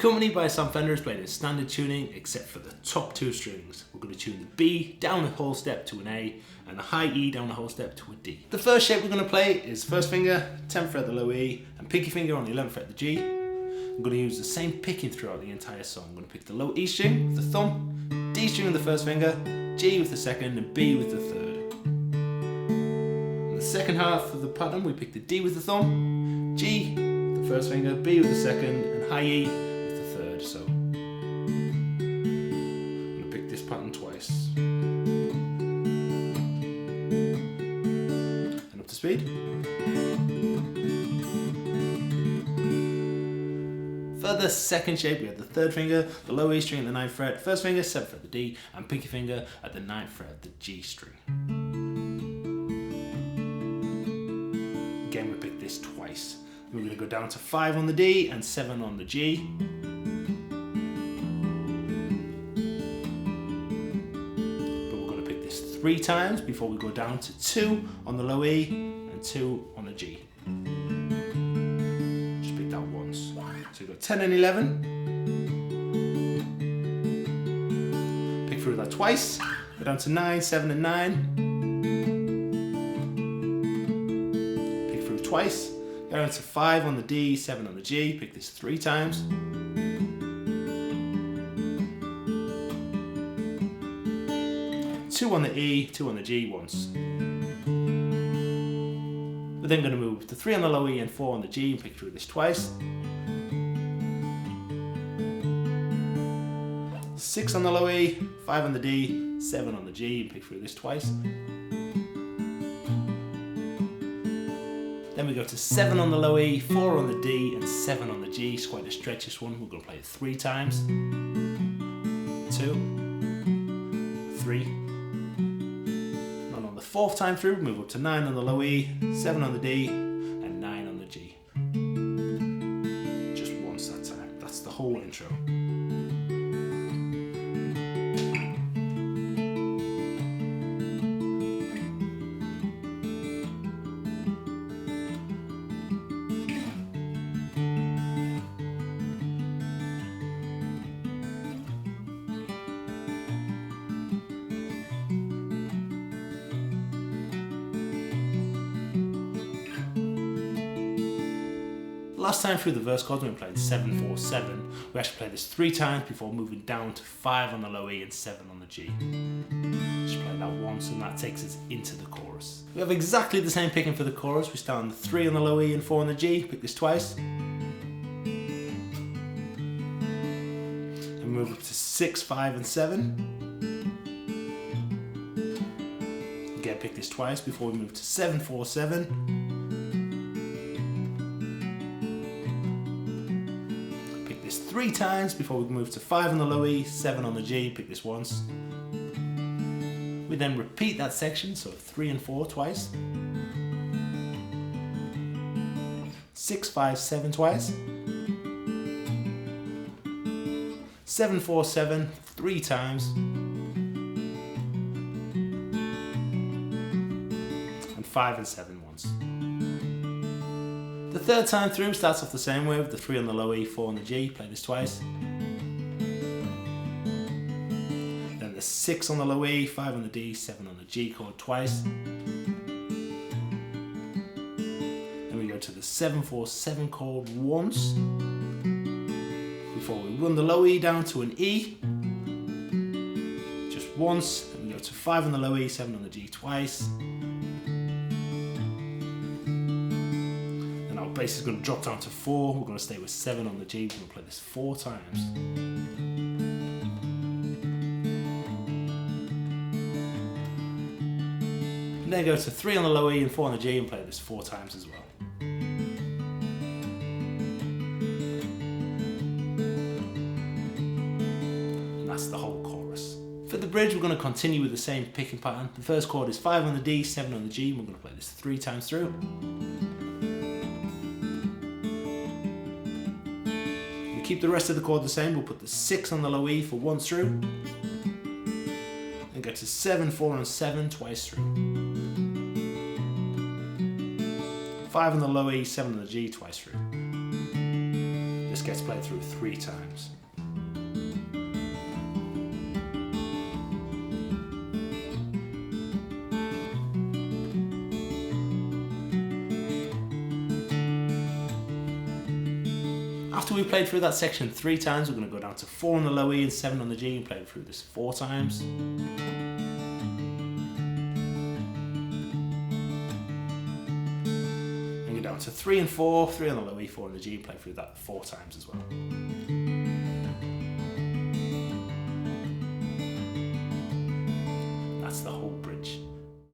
accompanied by Sam Fender is played in standard tuning except for the top two strings. We're going to tune the B down the whole step to an A and the high E down the whole step to a D. The first shape we're going to play is first finger, 10th fret the low E, and pinky finger on the 11th fret the G. I'm going to use the same picking throughout the entire song. I'm going to pick the low E string with the thumb, D string on the first finger, G with the second, and B with the third. In the second half of the pattern, we pick the D with the thumb, G with the first finger, B with the second, and high E with the third. So I'm going to pick this pattern twice. And up to speed. For the second shape, we have the third finger, the low E string at the 9th fret, first finger, 7th fret the D, and pinky finger at the 9th fret the G string. Again, we pick this twice. We're going to go down to 5 on the D and 7 on the G. But we're going to pick this 3 times before we go down to 2 on the low E and 2 on the G. Just pick that once. So we've got 10 and 11. Pick through that twice. Go down to 9, 7 and 9. Pick through twice. Go down to 5 on the D, 7 on the G, pick this 3 times. 2 on the E, 2 on the G once. We're then going to move to 3 on the low E and 4 on the G and pick through this twice. 6 on the low E, 5 on the D, 7 on the G and pick through this twice. Then we go to 7 on the low E, 4 on the D, and 7 on the G. It's quite a stretch, this one. We're going to play it 3 times. 2, 3. And on the 4th time through, move up to 9 on the low E, 7 on the D, and 9 on the G. Just once that time. That's the whole intro. Last time through the verse chords, when we played 7, 4, 7, we actually played this 3 times before moving down to 5 on the low E and 7 on the G. Just play that once and that takes us into the chorus. We have exactly the same picking for the chorus. We start on the 3 on the low E and 4 on the G, pick this twice. And move up to 6, 5 and 7. Again, pick this twice before we move to 7, 4, 7. 3 times before we move to 5 on the low E, 7 on the G, pick this once. We then repeat that section, so 3 and 4 twice. 6, 5, 7 twice. 7, 4, 7, 3 times. And 5 and 7 once. The 3rd time through starts off the same way with the 3 on the low E, 4 on the G, play this twice. Then the 6 on the low E, 5 on the D, 7 on the G chord twice. Then we go to the 7, 4, 7 chord once. Before we run the low E down to an E. Just once. Then we go to 5 on the low E, 7 on the G twice. Bass is going to drop down to 4, we're going to stay with 7 on the G, we're going to play this 4 times. And then go to 3 on the low E and 4 on the G and play this 4 times as well. And that's the whole chorus. For the bridge, we're going to continue with the same picking pattern. The first chord is 5 on the D, 7 on the G, and we're going to play this 3 times through. Keep the rest of the chord the same. We'll put the 6 on the low E for once through, and go to 7, 4 and 7 twice through. 5 on the low E, 7 on the G twice through. This just gets played through 3 times. After we've played through that section 3 times, we're going to go down to 4 on the low E and 7 on the G and play through this 4 times. And go down to 3 and 4, 3 on the low E, 4 on the G, play through that 4 times as well.